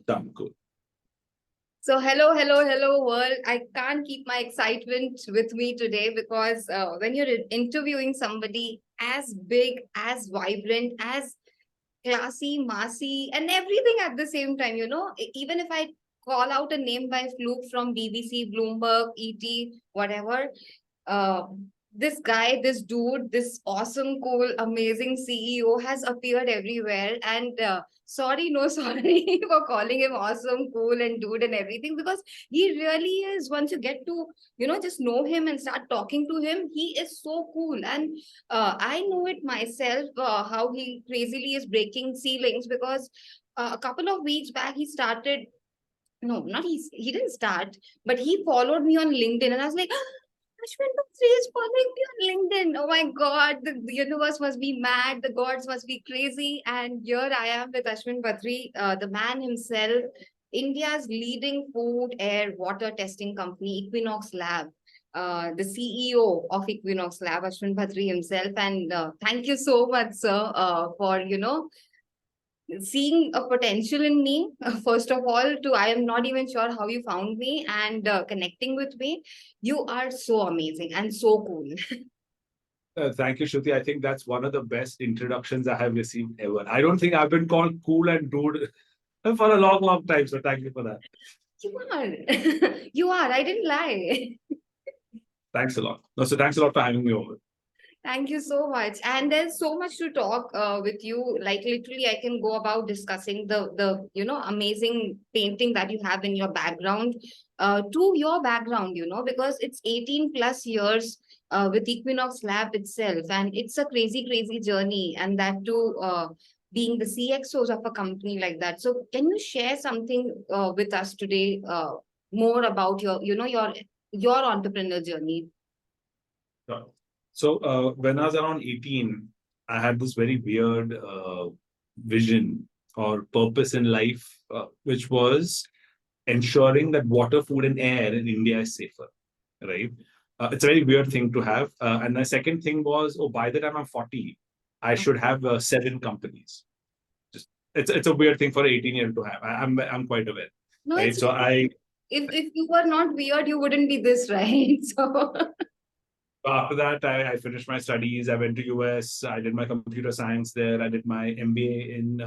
Done. Cool. So hello world. I can't keep my excitement with me today because when you're interviewing somebody as big, as vibrant, as classy, massy, and everything at the same time, even if I call out a name by fluke from BBC, Bloomberg, ET, whatever, uh, this guy, this dude, this awesome, cool, amazing CEO has appeared everywhere. And sorry, no sorry for calling him awesome, cool, and dude and everything, because he really is. Once you get to, just know him and start talking to him, he is so cool. And I know it myself, how he crazily is breaking ceilings because a couple of weeks back, he started. No, not he didn't start, but he followed me on LinkedIn, and I was like, Ashwin Bhadri is following me on LinkedIn. Oh my God, the universe must be mad, the gods must be crazy. And here I am with Ashwin Bhadri, the man himself, India's leading food, air, water testing company, Equinox Lab. The CEO of Equinox Lab, Ashwin Bhadri himself. And thank you so much, sir, for, seeing a potential in me. First of all, to I am not even sure how you found me and connecting with me. You are so amazing and so cool. Thank you, Shruti. I think that's one of the best introductions I have received ever. I don't think I've been called cool and dude for a long, long time. So thank you for that. You are. You are. I didn't lie. Thanks a lot. No, so thanks a lot for having me over. Thank you so much. And there's so much to talk with you. Like literally, I can go about discussing the amazing painting that you have in your background, to your background, because it's 18 plus years with Equinox Lab itself, and it's a crazy, crazy journey, and that too. Being the CXOs of a company like that. So can you share something with us today, more about your entrepreneur journey? Sure. So when I was around 18, I had this very weird vision or purpose in life, which was ensuring that water, food, and air in India is safer, right? It's a very weird thing to have. And the second thing was, oh, by the time I'm 40, I should have 7 companies. Just it's a weird thing for an 18-year-old to have. I'm quite aware, No, right? it's So I if you were not weird, you wouldn't be this, right? So after that, I finished my studies. I went to US. I did my computer science there. I did my MBA in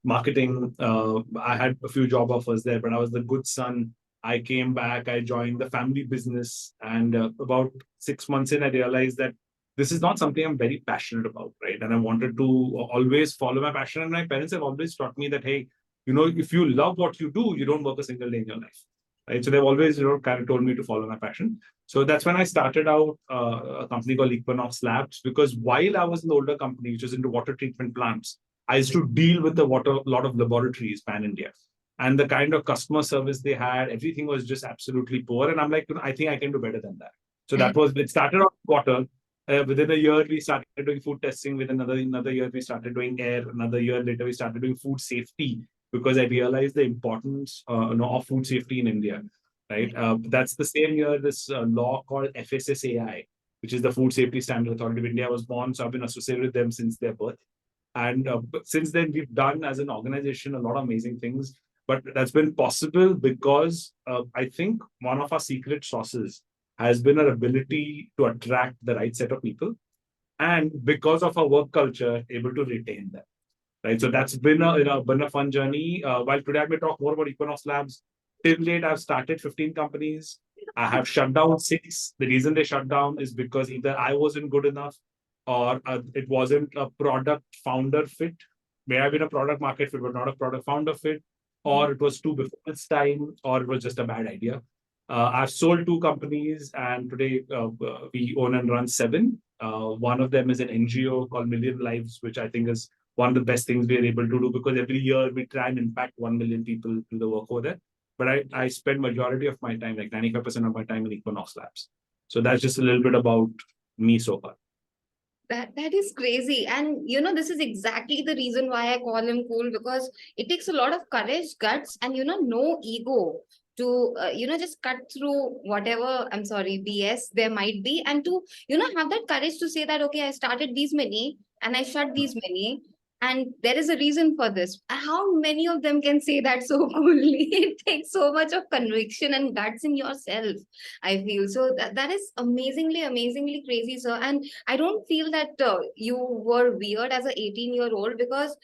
marketing. I had a few job offers there, but I was the good son. I came back. I joined the family business, and about 6 months in, I realized that this is not something I'm very passionate about, right? And I wanted to always follow my passion. And my parents have always taught me that, hey, if you love what you do, you don't work a single day in your life, right? So they've always, kind of told me to follow my passion. So that's when I started out a company called Equinox Labs, because while I was in the older company, which was into water treatment plants, I used to deal with a lot of laboratories pan India. And the kind of customer service they had, everything was just absolutely poor. And I'm like, I think I can do better than that. So it started off water. Within a year, we started doing food testing. Within another year, we started doing air. Another year later, we started doing food safety, because I realized the importance of food safety in India, right? That's the same year this law called FSSAI, which is the Food Safety Standard Authority of India, was born. So I've been associated with them since their birth. And since then, we've done as an organization a lot of amazing things. But that's been possible because I think one of our secret sauces has been our ability to attract the right set of people. And because of our work culture, able to retain them, right? So that's been a fun journey. While today I may talk more about Equinox Labs, till date I've started 15 companies. I have shut down 6. The reason they shut down is because either I wasn't good enough, or it wasn't a product founder fit. May have been a product market fit, but not a product founder fit, or it was too before its time, or it was just a bad idea. I've sold 2 companies, and today we own and run 7. One of them is an NGO called Million Lives, which I think is one of the best things we're able to do, because every year we try and impact 1 million people through the work over there. But I spend majority of my time, like 95% of my time, in Equinox Labs. So that's just a little bit about me so far. that is crazy. And this is exactly the reason why I call him cool, because it takes a lot of courage, guts, and no ego to just cut through whatever, I'm sorry, BS there might be, and to have that courage to say that, okay, I started these many and I shut these many. And there is a reason for this. How many of them can say that so coolly? It takes so much of conviction and guts in yourself, I feel. So that is amazingly, amazingly crazy, sir. And I don't feel that you were weird as an 18-year-old, because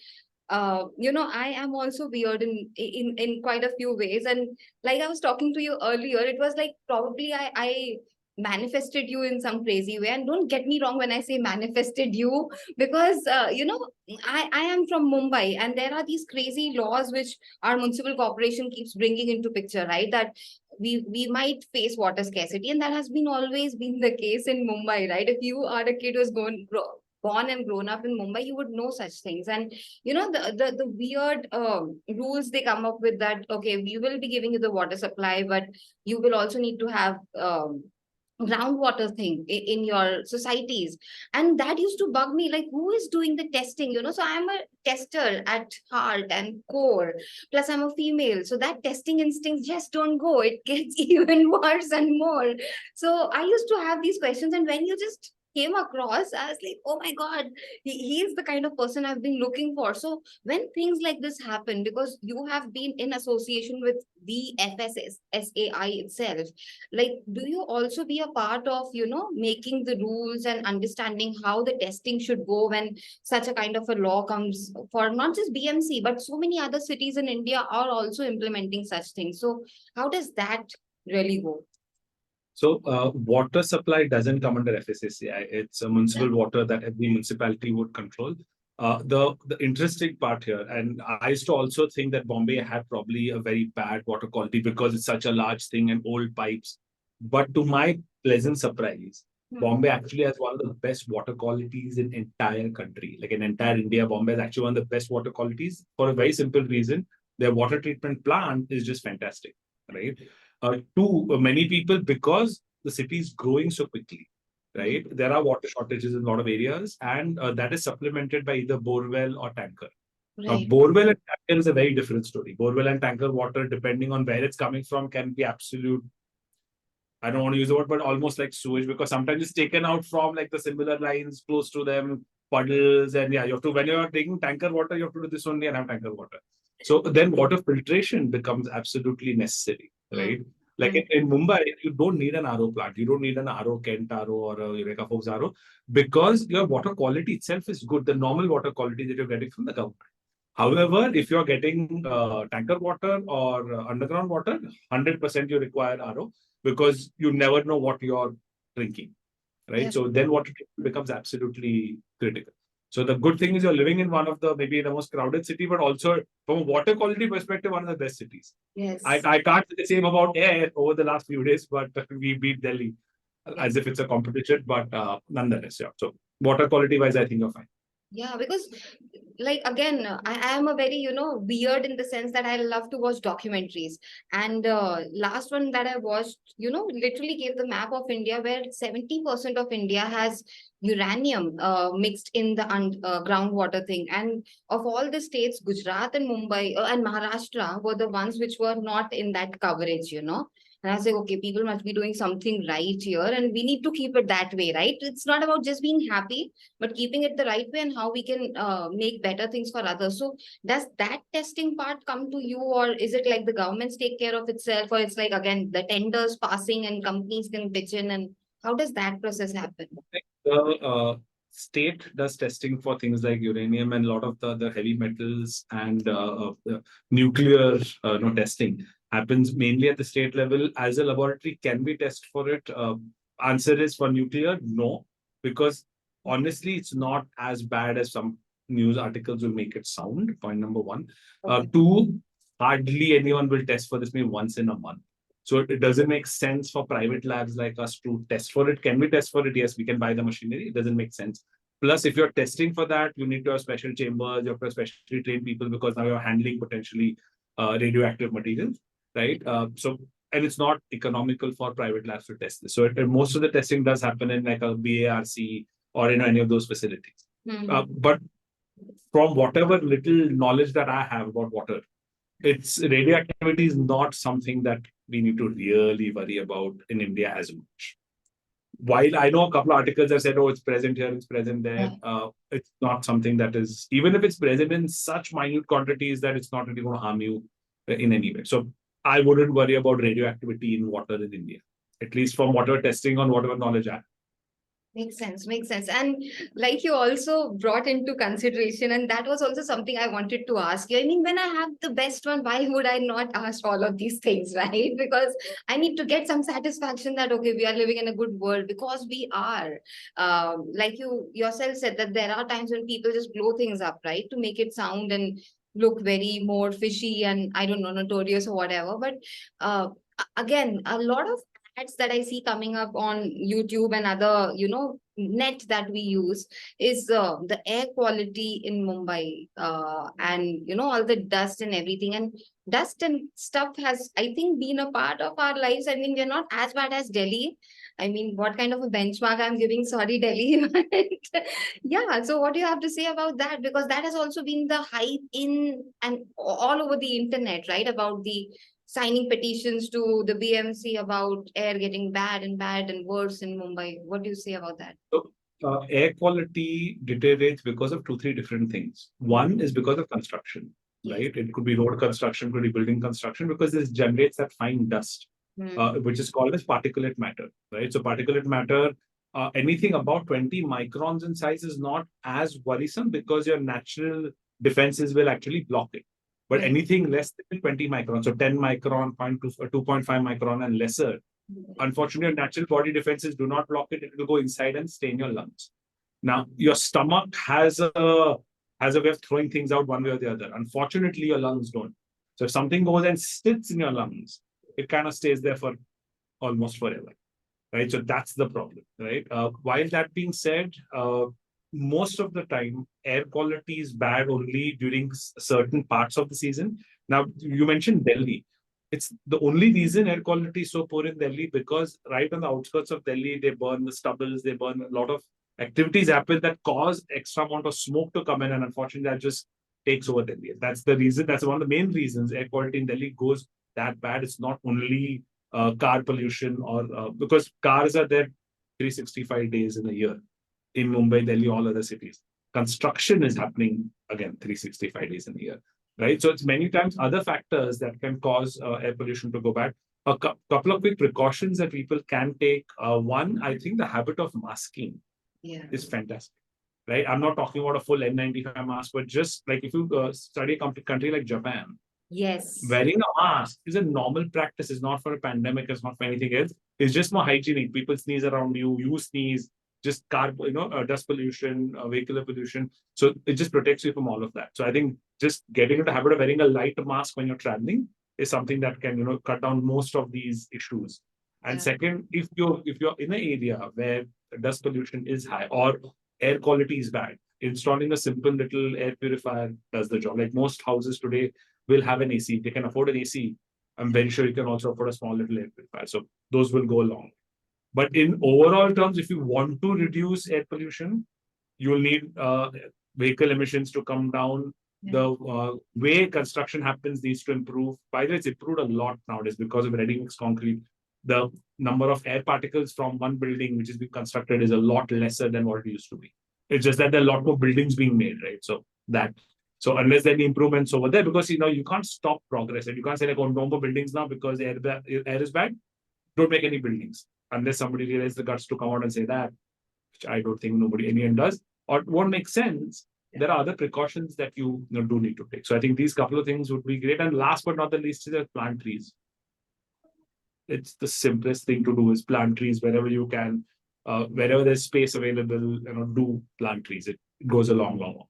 I am also weird in quite a few ways. And like I was talking to you earlier, it was like probably I manifested you in some crazy way. And don't get me wrong when I say manifested you, because I am from Mumbai, and there are these crazy laws which our municipal corporation keeps bringing into picture, right? That we might face water scarcity, and that has been always been the case in Mumbai, right? If you are a kid who's born and grown up in Mumbai, you would know such things. And the weird rules they come up with, that okay, we will be giving you the water supply, but you will also need to have groundwater thing in your societies. And that used to bug me, like, who is doing the testing? So I'm a tester at heart and core, plus I'm a female, so that testing instincts just don't go. It gets even worse and more. So I used to have these questions, and when you just came across, I was like, oh my god, he is the kind of person I've been looking for. So when things like this happen, because you have been in association with the FSSAI itself, like, do you also be a part of making the rules and understanding how the testing should go when such a kind of a law comes for not just BMC, but so many other cities in India are also implementing such things? So how does that really go? So water supply doesn't come under FSSAI. It's a municipal water that every municipality would control. The interesting part here, and I used to also think that Bombay had probably a very bad water quality because it's such a large thing and old pipes. But to my pleasant surprise, Bombay actually has one of the best water qualities in entire country. Like in entire India, Bombay is actually one of the best water qualities for a very simple reason. Their water treatment plant is just fantastic, right? To many people, because the city is growing so quickly, right? There are water shortages in a lot of areas, and that is supplemented by either borewell or tanker. Right. Borewell and tanker is a very different story. Borewell and tanker water, depending on where it's coming from, can be absolute, I don't want to use the word, but almost like sewage, because sometimes it's taken out from like the similar lines close to them, puddles, and yeah, you have to, when you're taking tanker water, you have to do this only and have tanker water. So then water filtration becomes absolutely necessary, right? Like in Mumbai, you don't need an RO plant. You don't need an RO, Kent RO, or a Eureka Fox RO, because your water quality itself is good. The normal water quality that you're getting from the government. However, if you're getting tanker water or underground water, 100% you require RO, because you never know what you're drinking, right? Yes. So then water treatment becomes absolutely critical. So the good thing is you're living in one of the maybe the most crowded city, but also from a water quality perspective, one of the best cities. Yes. I can't say the same about air over the last few days, but we beat Delhi as if it's a competition, but nonetheless, yeah. So water quality wise, I think you're fine. Yeah, because like again, I am a very, weird in the sense that I love to watch documentaries. And last one that I watched, literally gave the map of India, where 70% of India has uranium mixed in the groundwater thing. And of all the states, Gujarat and Mumbai and Maharashtra were the ones which were not in that coverage. And I was like, okay, people must be doing something right here, and we need to keep it that way, right? It's not about just being happy, but keeping it the right way, and how we can make better things for others. So does that testing part come to you, or is it like the governments take care of itself, or it's like, again, the tenders passing and companies can pitch in, and how does that process happen? The state does testing for things like uranium and a lot of the other heavy metals, and nuclear testing happens mainly at the state level. As a laboratory, can we test for it? Answer is, for nuclear, no, because honestly, it's not as bad as some news articles will make it sound. Point number one. Okay. Two, hardly anyone will test for this maybe once in a month. So it doesn't make sense for private labs like us to test for it. Can we test for it? Yes, we can buy the machinery. It doesn't make sense. Plus, if you're testing for that, you need to have special chambers, you have to have specially trained people, because now you're handling potentially radioactive materials, right? And it's not economical for private labs to test this. So most of the testing does happen in like a BARC or in any of those facilities. But from whatever little knowledge that I have about water, it's radioactivity is not something that we need to really worry about in India as much. while I know a couple of articles have said, oh, it's present here, it's present there, it's not something that is, even if it's present in such minute quantities that it's not really going to harm you in any way. So I wouldn't worry about radioactivity in water in India, at least from water testing on whatever knowledge I have. Makes sense, makes sense. And like you also brought into consideration, and that was also something I wanted to ask you. I mean, when I have the best one, why would I not ask all of these things, right? Because I need to get some satisfaction that, okay, we are living in a good world because we are. Like you yourself said, that there are times when people just blow things up, right? To make it sound and look very more fishy and I don't know, notorious or whatever. But again, a lot of ads that I see coming up on YouTube and other, net that we use is the air quality in Mumbai, and all the dust and everything. And dust and stuff has, I think, been a part of our lives. I mean, we're not as bad as Delhi. I mean, what kind of a benchmark I'm giving? Sorry, Delhi. But yeah. So, what do you have to say about that? Because that has also been the hype in and all over the internet, right? About the signing petitions to the BMC about air getting bad and worse in Mumbai. What do you say about that? So, air quality deteriorates because of two, three different things. One is because of construction, Yes. right? It could be road construction, could be building construction, because this generates that fine dust, which is called as particulate matter, right? So, particulate matter, anything about 20 microns in size is not as worrisome because your natural defenses will actually block it. But Right. anything less than 20 microns, so 10 micron, 2.5 micron and lesser, unfortunately, your natural body defenses do not block it. It will go inside and stay in your lungs. Now, your stomach has a way of throwing things out one way or the other. Unfortunately, your lungs don't. So if something goes and sits in your lungs, it kind of stays there for almost forever, right? So that's the problem, right? While that being said, most of the time, air quality is bad only during certain parts of the season. Now, you mentioned Delhi. It's the only reason air quality is so poor in Delhi because right on the outskirts of Delhi, they burn the stubbles, they burn a lot of activities happen that cause extra amount of smoke to come in, and unfortunately, that just takes over Delhi. That's the reason. That's one of the main reasons air quality in Delhi goes that bad. It's not only car pollution or because cars are there 365 days in a year in Mumbai, Delhi, all other cities. Construction is happening again 365 days in a year, right? So it's many times other factors that can cause air pollution to go bad. A couple of quick precautions that people can take. One, I think the habit of masking is fantastic, right? I'm not talking about a full N95 mask, but just like if you study a country like Japan, Yes. wearing a mask is a normal practice. It's not for a pandemic. It's not for anything else. It's just more hygienic. People sneeze around you. You sneeze. Just dust pollution, vehicular pollution. So it just protects you from all of that. So I think just getting into the habit of wearing a light mask when you're traveling is something that can cut down most of these issues. And second, if you're in an area where dust pollution is high or air quality is bad, installing a simple little air purifier does the job. Like most houses today will have an AC. They can afford an AC. I'm very sure you can also afford a small little air purifier. So those will go along. But in overall terms, if you want to reduce air pollution, you will need vehicle emissions to come down. The way construction happens needs to improve. By the way, it's improved a lot nowadays because of ready mix concrete. The number of air particles from one building which is being constructed is a lot lesser than what it used to be. It's just that there are a lot more buildings being made, right? So unless there are any improvements over there, because you can't stop progress and you can't say like, oh, no more buildings now because air is bad. Don't make any buildings unless somebody realizes the guts to come out and say that, which I don't think anyone does, or it won't make sense. There are other precautions that you do need to take. So I think these couple of things would be great. And last but not the least is plant trees. It's the simplest thing to do is plant trees wherever you can, wherever there's space available. Do plant trees. It goes a long, long way.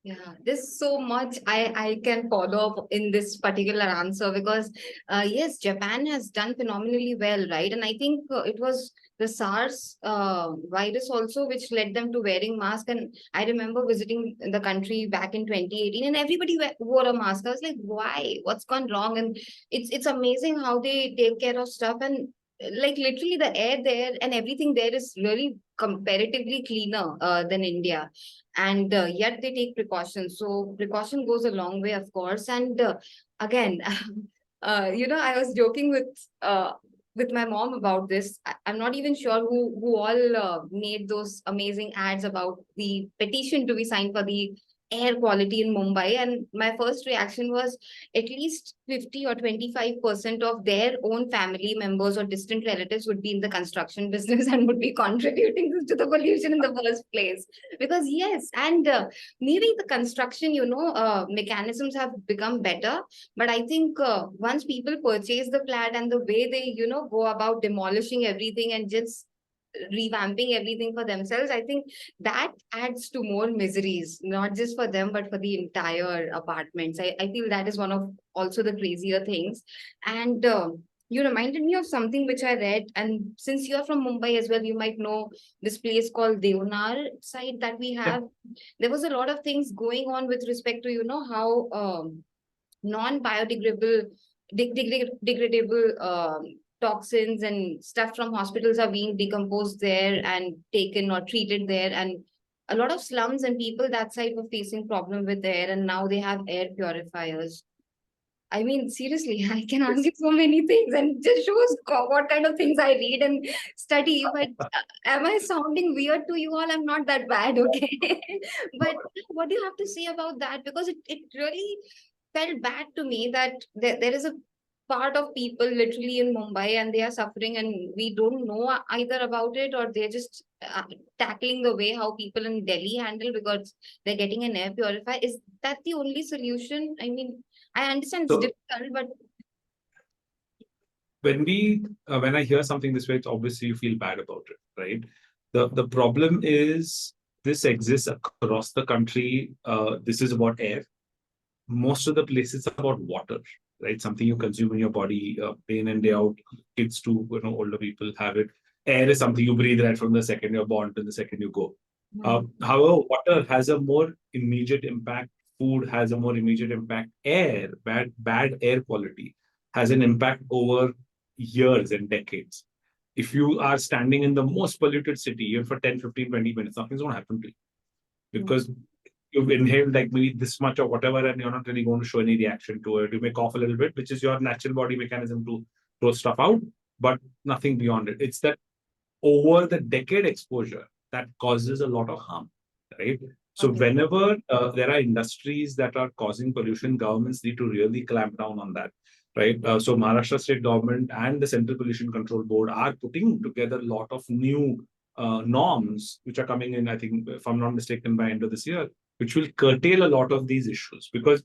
Yeah, there's so much I can follow up in this particular answer because yes, Japan has done phenomenally well, right? And I think it was the SARS virus also which led them to wearing masks. And I remember visiting the country back in 2018, and everybody wore a mask. I was like, why? What's gone wrong? And it's amazing how they take care of stuff, and like literally the air there and everything there is really comparatively cleaner than India, and yet they take precautions. So precaution goes a long way, of course. And again, I was joking with with my mom about this. I'm not even sure who all made those amazing ads about the petition to be signed for the air quality in Mumbai. And my first reaction was at least 50 or 25% of their own family members or distant relatives would be in the construction business and would be contributing to the pollution in the first place. Because yes, and maybe the construction, mechanisms have become better, but I think once people purchase the flat and the way they, go about demolishing everything and just revamping everything for themselves, I think that adds to more miseries, not just for them, but for the entire apartments. I feel that is one of also the crazier things. And you reminded me of something which I read. And since you're from Mumbai as well, you might know this place called Deonar site that we Yeah. have. There was a lot of things going on with respect to, how non-biodegradable degradable toxins and stuff from hospitals are being decomposed there and taken or treated there. And a lot of slums and people that side were facing problem with air, and now they have air purifiers. I mean, seriously, I can ask you so many things, and it just shows what kind of things I read and study. But am I sounding weird to you all? I'm not that bad, okay? But what do you have to say about that? Because it really felt bad to me that there is a part of people literally in Mumbai and they are suffering, and we don't know either about it, or they're just tackling the way how people in Delhi handle because they're getting an air purifier. Is that the only solution? I mean, I understand it's So difficult, but when I hear something this way, it's obviously you feel bad about it, right? The problem is this exists across the country. This is about air. Most of the places are about water, right? Something you consume in your body, day in and day out. Kids too, older people have it. Air is something you breathe right from the second you're born to the second you go. However, water has a more immediate impact. Food has a more immediate impact. Air, bad air quality has an impact over years and decades. If you are standing in the most polluted city, even for 10, 15, 20 minutes, nothing's going to happen to you because you've inhaled like maybe this much or whatever, and you're not really going to show any reaction to it. You may cough a little bit, which is your natural body mechanism to throw stuff out, but nothing beyond it. It's that over the decade exposure that causes a lot of harm, right? So okay. whenever there are industries that are causing pollution, governments need to really clamp down on that, right? So Maharashtra state government and the Central Pollution Control Board are putting together a lot of new norms, which are coming in, I think, if I'm not mistaken, by end of this year, which will curtail a lot of these issues. Because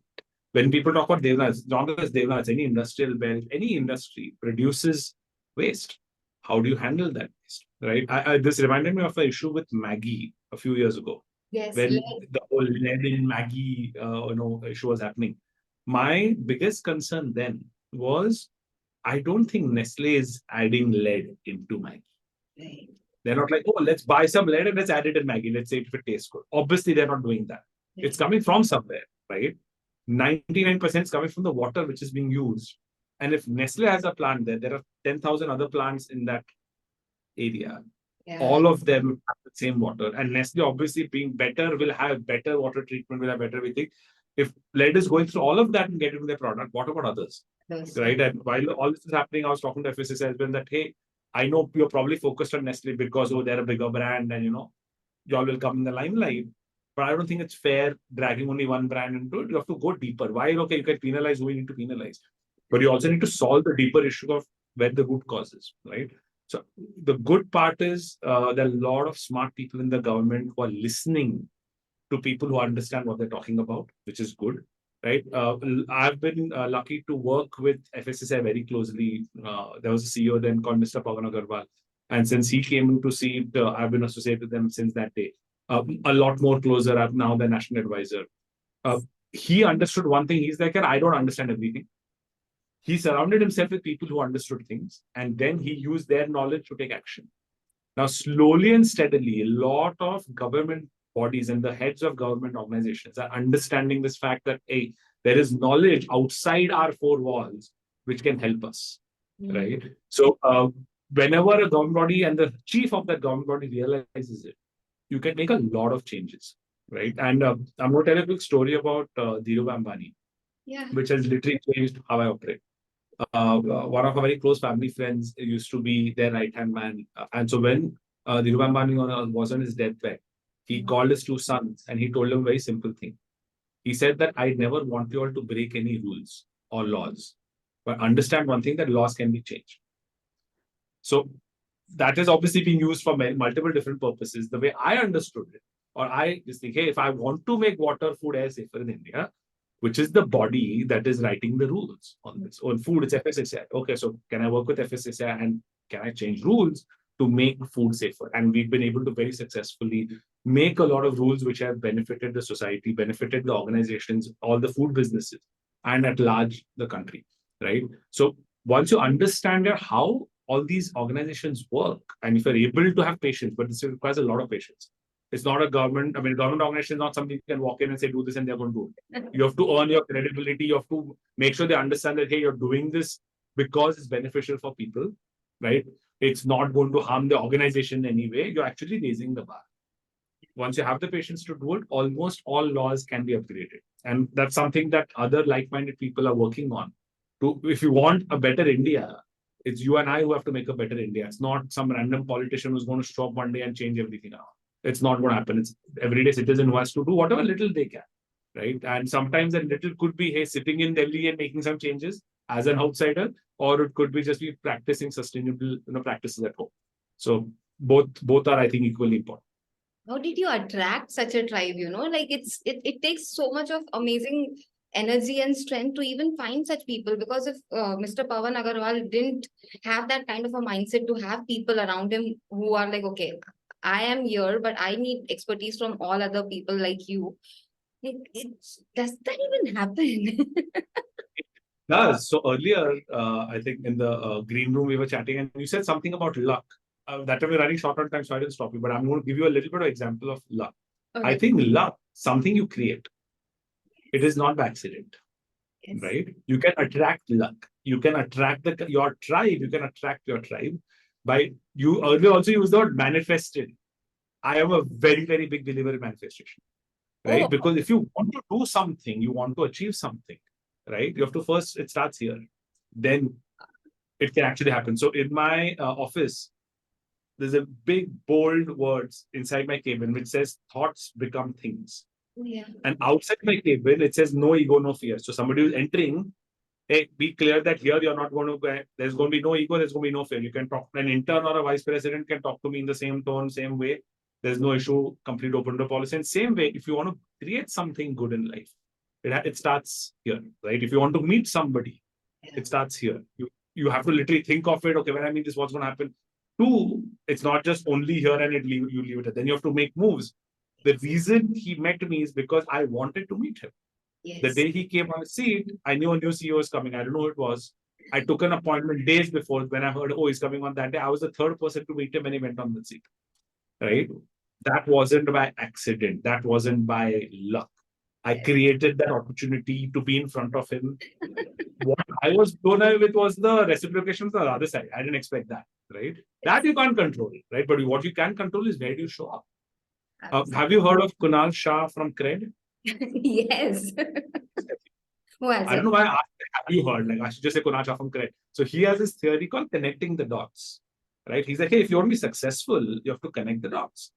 when people talk about Deonar, it's not just Deonar, it's any industrial belt, any industry produces waste. How do you handle that waste, right? This reminded me of an issue with Maggie a few years ago, Yes, when the whole lead in Maggie, issue was happening. My biggest concern then was, I don't think Nestle is adding lead into Maggie. right. They're not like, oh, let's buy some lead and let's add it in Maggie. Let's see if it tastes good. Obviously, they're not doing that. It's coming from somewhere, right? 99% is coming from the water which is being used. And if Nestle has a plant there, there are 10,000 other plants in that area. Yeah. All of them have the same water. And Nestle, obviously, being better, will have better water treatment, will have better everything. If lead is going through all of that and getting into their product, what about others? Those, Right? And while all this is happening, I was talking to FSSAI as well that, hey, I know you're probably focused on Nestle because, oh, they're a bigger brand and, y'all will come in the limelight. But I don't think it's fair dragging only one brand into it. You have to go deeper. While, okay, you can penalize who you need to penalize, but you also need to solve the deeper issue of where the root cause is, right? So the good part is there are a lot of smart people in the government who are listening to people who understand what they're talking about, which is good, right? I've been lucky to work with FSSAI very closely. There was a CEO then called Mr. Pawan Agarwal. And since he came into seat, I've been associated with them since that day. A lot more closer. I'm now the national advisor. He understood one thing. He's like, I don't understand everything. He surrounded himself with people who understood things, and then he used their knowledge to take action. Now, slowly and steadily, a lot of government bodies and the heads of government organizations are understanding this fact that, hey, there is knowledge outside our four walls which can help us, right? So, whenever a government body and the chief of that government body realizes it, you can make a lot of changes, right? And I'm going to tell a quick story about Dhirubhai Ambani, yeah. which has literally changed how I operate. One of our very close family friends used to be their right-hand man. And so when Dhirubhai Ambani was on his deathbed, he called his two sons and he told them a very simple thing. He said that I never want you all to break any rules or laws, but understand one thing, that laws can be changed. So that is obviously being used for multiple different purposes. The way I understood it, or I just think, hey, if I want to make water, food, air safer in India, which is the body that is writing the rules on this. On food, it's FSSAI. Okay, so can I work with FSSAI and can I change rules to make food safer? And we've been able to very successfully make a lot of rules which have benefited the society, benefited the organizations, all the food businesses, and at large the country, right? So once you understand how all these organizations work, and if you're able to have patience, but this requires a lot of patience. It's not a government. I mean, government organization is not something you can walk in and say, do this, and they're going to do it. You have to earn your credibility. You have to make sure they understand that, hey, you're doing this because it's beneficial for people, right? It's not going to harm the organization in any way. You're actually raising the bar. Once you have the patience to do it, almost all laws can be upgraded. And that's something that other like-minded people are working on. If you want a better India, it's you and I who have to make a better India. It's not some random politician who's going to show up one day and change everything around. It's not going to happen. It's everyday citizen who has to do whatever little they can, right? And sometimes that little could be, hey, sitting in Delhi and making some changes as an outsider, or it could be just be practicing sustainable, practices at home. So both are, I think, equally important. How did you attract such a tribe? Like it takes so much of amazing energy and strength to even find such people, because if Mr. Pawan Agarwal didn't have that kind of a mindset to have people around him who are like, okay, I am here, but I need expertise from all other people like you. Does that even happen? Does. So earlier, I think in the green room, we were chatting and you said something about luck. That time we're running short on time, so I didn't stop you, but I'm going to give you a little bit of example of luck. Okay. I think luck, something you create. It is not by accident, Yes. right? You can attract luck. You can attract your tribe. You can attract your tribe by, you earlier also used the word manifested. I am a very, very big believer in manifestation, right? Oh. Because if you want to do something, you want to achieve something, right? You have to first, it starts here. Then it can actually happen. So in my office, there's a big bold words inside my cabin which says thoughts become things. Yeah. And outside my cabin, it says no ego, no fear. So somebody who's entering, hey, be clear that here you're not going to, there's going to be no ego, there's going to be no fear. You can talk, an intern or a vice president can talk to me in the same tone, same way. There's no issue, complete open door policy. And same way, if you want to create something good in life, it starts here, right? If you want to meet somebody, it starts here. You have to literally think of it. Okay, when I meet this, what's going to happen? Two, it's not just only here and you leave it. Then you have to make moves. The reason he met me is because I wanted to meet him. Yes. The day he came on the seat, I knew a new CEO was coming. I don't know who it was. I took an appointment days before. When I heard, oh, he's coming on that day, I was the third person to meet him when he went on the seat. Right? That wasn't by accident. That wasn't by luck. I created that opportunity to be in front of him. What I was blown away with was the reciprocation from the other side. I didn't expect that, right? That you can't control, right? But what you can control is where do you show up. Have you heard of Kunal Shah from Cred? Yes. I don't know why I asked, have you heard? Like, I should just say Kunal Shah from Cred. So he has this theory called connecting the dots, right? He's like, hey, if you want to be successful, you have to connect the dots.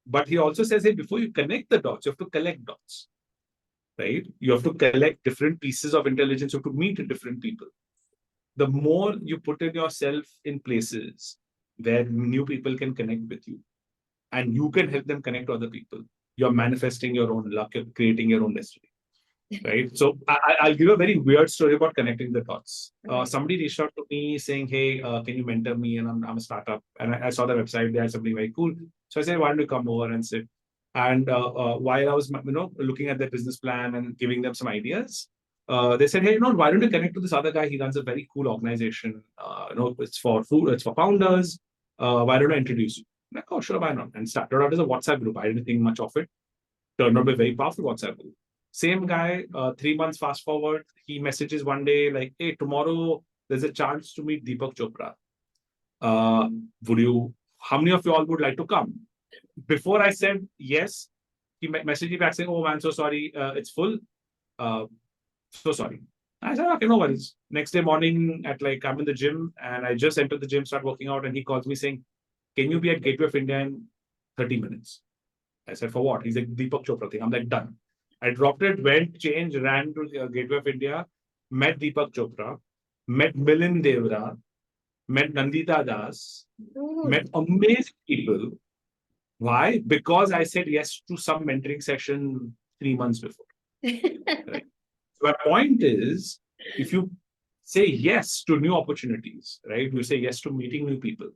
But he also says, hey, before you connect the dots, you have to collect dots. Right? You have to collect different pieces of intelligence. You have to meet different people. The more you put in yourself in places where new people can connect with you and you can help them connect to other people, you're manifesting your own luck, you're creating your own destiny. Right? So I'll give a very weird story about connecting the dots. Somebody reached out to me saying, hey, can you mentor me? And I'm a startup. And I saw the website, they had something very cool. So I said, why don't you come over and sit? And while I was, looking at their business plan and giving them some ideas, they said, hey, why don't you connect to this other guy? He runs a very cool organization. It's for food, it's for founders. Why don't I introduce you? I'm like, oh, sure, why not? And started out as a WhatsApp group. I didn't think much of it. Turned out to be a very powerful WhatsApp group. Same guy, 3 months fast forward, he messages one day like, hey, tomorrow there's a chance to meet Deepak Chopra. How many of you all would like to come? Before I said yes, he messaged me back saying, oh man, so sorry, it's full. So sorry. I said, okay, no worries. Next day morning at I'm in the gym and I just entered the gym, start working out, and he calls me saying, can you be at Gateway of India in 30 minutes? I said, for what? He's like, Deepak Chopra thing. I'm like, done. I dropped it, went, changed, ran to the Gateway of India, met Deepak Chopra, met Milind Devra, met Nandita Das, Dude. met amazing people. Why? Because I said yes to some mentoring session 3 months before. Right? So my point is, if you say yes to new opportunities, right? You say yes to meeting new people,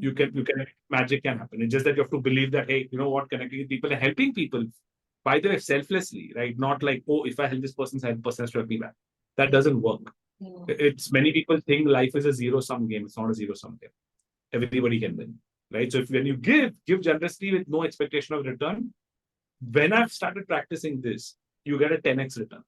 you can magic can happen. It's just that you have to believe that, hey, you know what, connecting with people and helping people, by the way, selflessly, right? Not like, oh, if I help this person has to help me back. That doesn't work. Yeah. It's many people think life is a zero-sum game. It's not a zero-sum game. Everybody can win, right? So if when you give generously with no expectation of return, when I've started practicing this, you get a 10x return.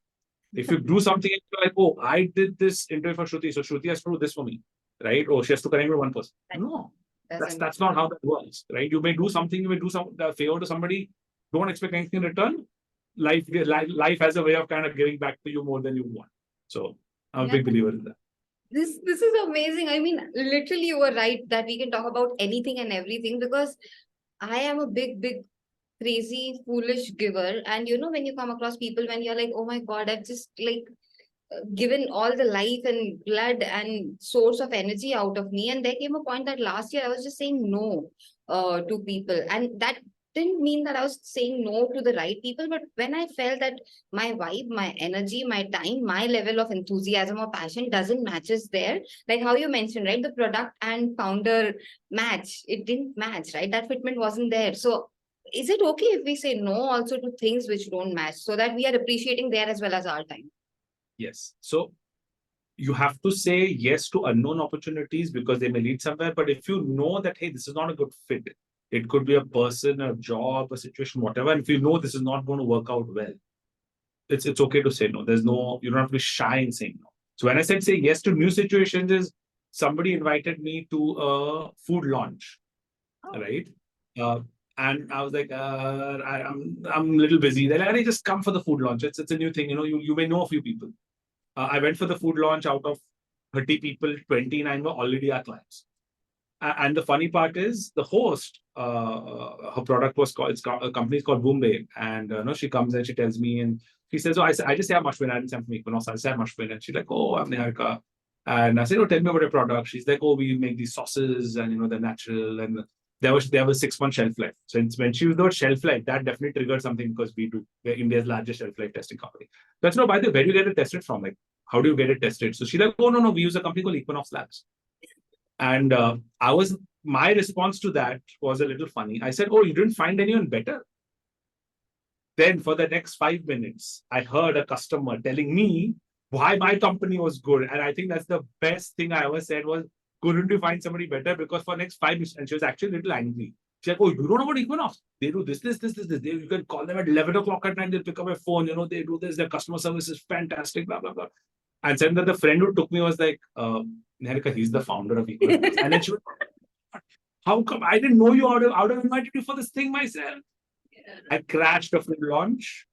If you do something like, oh, I did this interview for Shruti, so Shruti has to do this for me, right? Oh, she has to connect with one person. No, that's not how that works, right? You may do something, you may do some favor to somebody, don't expect anything in return. Life has a way of kind of giving back to you more than you want. So I'm a big believer in that. This is amazing. I mean, literally, you were right that we can talk about anything and everything, because I am a big crazy foolish giver. And when you come across people, when you're like, oh my god, I've just given all the life and blood and source of energy out of me, and there came a point that last year I was just saying no to people, and that didn't mean that I was saying no to the right people. But when I felt that my vibe, my energy, my time, my level of enthusiasm or passion doesn't matches there, like how you mentioned, right, the product and founder match, it didn't match, right? That fitment wasn't there. So is it okay if we say no also to things which don't match, so that we are appreciating there as well as our time? Yes. So you have to say yes to unknown opportunities because they may lead somewhere. But if you know that, hey, this is not a good fit, it could be a person, a job, a situation, whatever. And if you know this is not going to work out well, it's okay to say no. You don't have to be shy in saying no. So when I said say yes to new situations, is somebody invited me to a food launch, right? Uh, and I was like, I'm a little busy. They're like, "Hey, just come for the food launch. It's a new thing. You may know a few people." I went for the food launch. Out of 30 people, 29 were already our clients. And the funny part is the host, her product was called, a company is called Mumbai. And she comes and she tells me, and she says, oh, I just say I'm Ashwin. I didn't say I'm from Equinox. I say I'm Ashwin. And she's like, oh, I'm Niharika. And I said, oh, tell me about your product. She's like, oh, we make these sauces and, they're natural. And they have a 6 month shelf life. So when she used the word shelf life, that definitely triggered something because we're India's largest shelf life testing company. That's by the way, where do you get it tested from? Like, how do you get it tested? So she's like, oh, no, we use a company called Equinox Labs. And my response to that was a little funny. I said, oh, you didn't find anyone better? Then for the next 5 minutes, I heard a customer telling me why my company was good. And I think that's the best thing I ever said was, couldn't you find somebody better? Because for the next 5 minutes, and she was actually a little angry. She's like, oh, you don't know about Equinox? They do this. You can call them at 11 o'clock at night. They'll pick up a phone. They do this. Their customer service is fantastic, blah, blah, blah. And then the friend who took me was like, Niharika, he's the founder of Equinox. And then she was, how come? I didn't know you. I would have invited you for this thing myself. I crashed a full launch,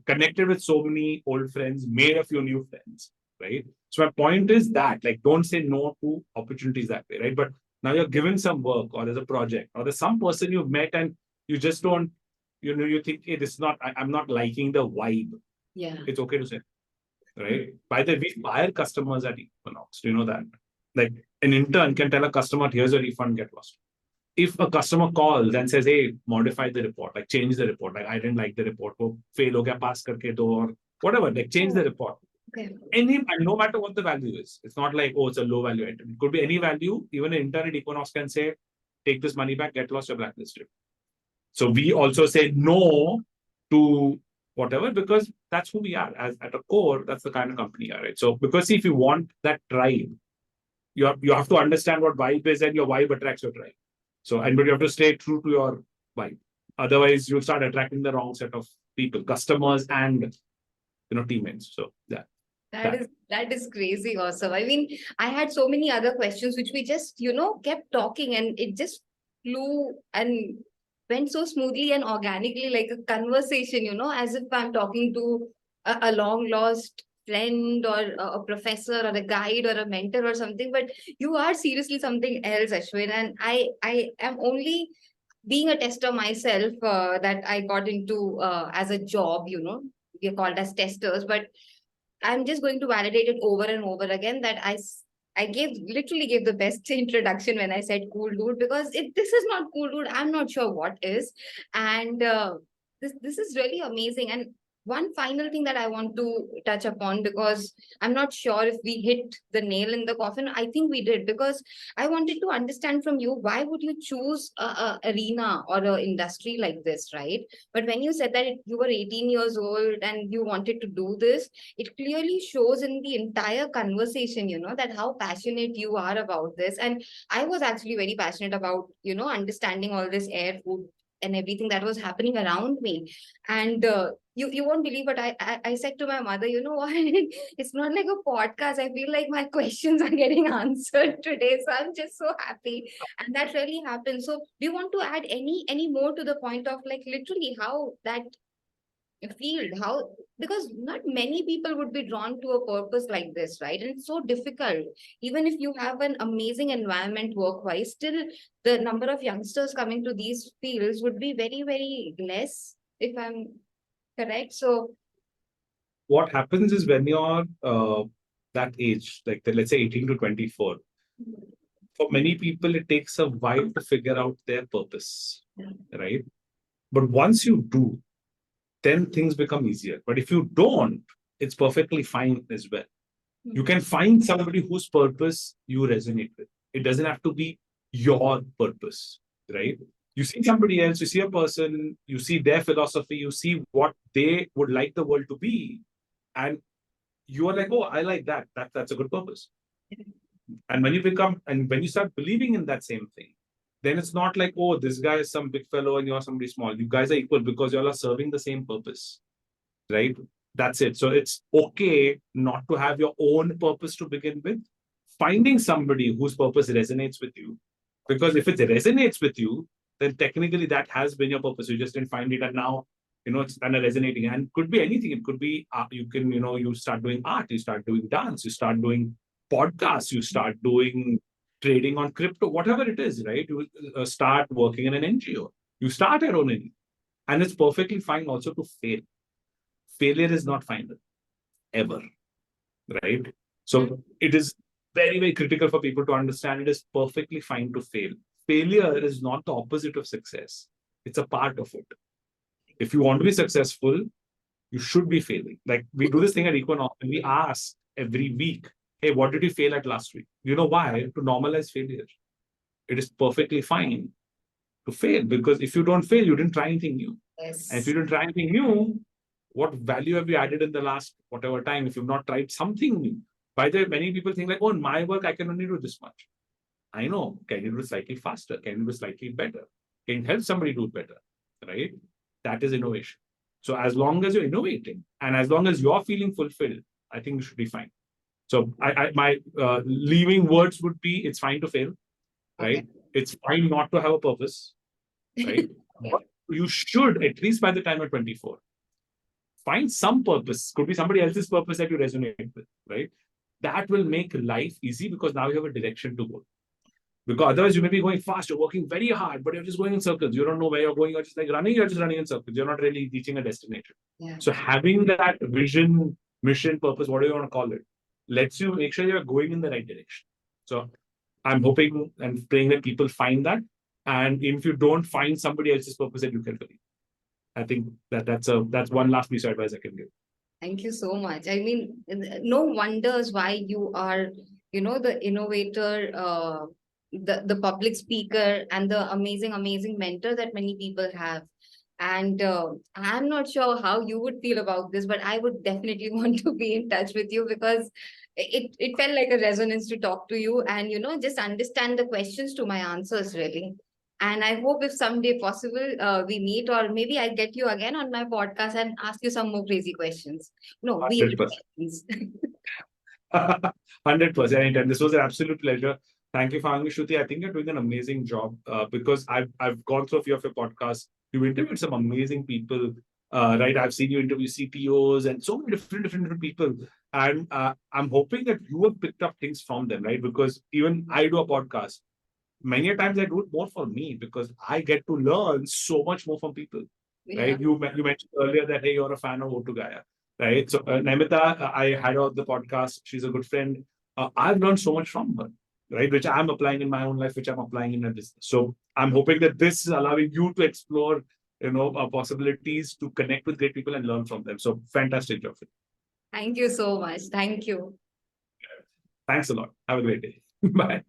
connected with so many old friends, made a few new friends, right? So my point is that, don't say no to opportunities that way, right? But now you're given some work, or there's a project, or there's some person you've met and you just don't, you think, hey, this is not, I'm not liking the vibe. Yeah. It's okay to say, right? By the way, we fire customers at Equinox. Do you know that? Like an intern can tell a customer, here's a refund, get lost. If a customer calls and says, hey, modify the report, like change the report, like I didn't like the report, fail ho gaya, pass karke do, or whatever, like change the report. Okay. No matter what the value is, it's not like, oh, it's a low value item. It could be any value. Even an intern at Equinox can say, take this money back, get lost, you're blacklisted. So we also say no to whatever, because that's who we are. As at a core, that's the kind of company we are, right? So because if you want that tribe, you have to understand what vibe is, and your vibe attracts your tribe. So, but you have to stay true to your vibe. Otherwise, you'll start attracting the wrong set of people, customers, and teammates. So yeah. That is crazy awesome. I mean, I had so many other questions which we just, kept talking, and it just flew and went so smoothly and organically, like a conversation, as if I'm talking to a long lost friend or a professor or a guide or a mentor or something, but you are seriously something else, Ashwin. And I am only being a tester myself, that I got into as a job, we are called as testers, but I'm just going to validate it over and over again that I literally gave the best introduction when I said cool dude, because if this is not cool dude, I'm not sure what is. And this is really amazing. And one final thing that I want to touch upon, because I'm not sure if we hit the nail in the coffin. I think we did, because I wanted to understand from you, why would you choose a arena or a industry like this, right? But when you said that you were 18 years old and you wanted to do this, it clearly shows in the entire conversation, that how passionate you are about this. And I was actually very passionate about, understanding all this air, food, and everything that was happening around me. And you won't believe, but I said to my mother, you know what? It's not like a podcast. I feel like my questions are getting answered today. So I'm just so happy. And that really happened. So do you want to add any more to the point of, like, literally how that field, how, because not many people would be drawn to a purpose like this, right? And it's so difficult. Even if you have an amazing environment work wise, still the number of youngsters coming to these fields would be very, very less, if I'm correct. So What happens is when you're that age, like let's say 18 to 24, for many people, it takes a while to figure out their purpose, right? But once you do, then things become easier. But if you don't, it's perfectly fine as well. You can find somebody whose purpose you resonate with. It doesn't have to be your purpose, right? You see somebody else, you see a person, you see their philosophy, you see what they would like the world to be, and you are like, oh, I like that. That's a good purpose. And when you start believing in that same thing, then it's not like, oh, this guy is some big fellow and you're somebody small. You guys are equal because you all are serving the same purpose, right? That's it. So it's okay not to have your own purpose to begin with. Finding somebody whose purpose resonates with you, because if it resonates with you, then technically that has been your purpose. You just didn't find it, and now it's kind of resonating. And it could be anything. It could be you can you start doing art, you start doing dance, you start doing podcasts, you start doing trading on crypto, whatever it is, right? You start working in an NGO. You start your own NGO, and it's perfectly fine also to fail. Failure is not final, ever, right? So it is very, very critical for people to understand it is perfectly fine to fail. Failure is not the opposite of success. It's a part of it. If you want to be successful, you should be failing. Like we do this thing at Equinox, and we ask every week, hey, what did you fail at last week? You know why? To normalize failure. It is perfectly fine to fail, because if you don't fail, you didn't try anything new. yes. And if you didn't try anything new, what value have you added in the last whatever time if you've not tried something new? By the way, many people think like, oh, in my work, I can only do this much. I know. Can you do it slightly faster? Can you do it slightly better? Can you help somebody do it better? Right? That is innovation. So as long as you're innovating and as long as you're feeling fulfilled, I think you should be fine. So my leaving words would be, it's fine to fail, right? Okay. It's fine not to have a purpose, right? But you should, at least by the time you're 24, find some purpose. Could be somebody else's purpose that you resonate with, right? That will make life easy because now you have a direction to go. Because otherwise you may be going fast, you're working very hard, but you're just going in circles. You don't know where you're going. You're just like running, you're just running in circles. You're not really reaching a destination. Yeah. So having that vision, mission, purpose, whatever you want to call it, lets you make sure you're going in the right direction. So I'm hoping and praying that people find that. And if you don't find somebody else's purpose that you can believe, I think that's one last piece of advice I can give. Thank you so much. I mean, no wonders why you are, the innovator, the public speaker, and the amazing mentor that many people have. And I'm not sure how you would feel about this, but I would definitely want to be in touch with you, because it felt like a resonance to talk to you and, just understand the questions to my answers, really. And I hope if someday possible, we meet, or maybe I get you again on my podcast and ask you some more crazy questions. No, 100%. questions. 100%. Anytime. This was an absolute pleasure. Thank you for having me, Shruti. I think you're doing an amazing job because I've gone through a few of your podcasts. You've interviewed some amazing people. right? I've seen you interview CTOs and so many different people. And I'm hoping that you have picked up things from them, right? Because even I do a podcast. Many a times I do it more for me because I get to learn so much more from people, Yeah. right? You mentioned earlier that, hey, you're a fan of Otu Gaya, right? So Namita, I had her on the podcast. She's a good friend. I've learned so much from her, right? Which I'm applying in my own life, which I'm applying in my business. So I'm hoping that this is allowing you to explore, possibilities to connect with great people and learn from them. So fantastic job. Thank you so much. Thank you. Thanks a lot. Have a great day. Bye.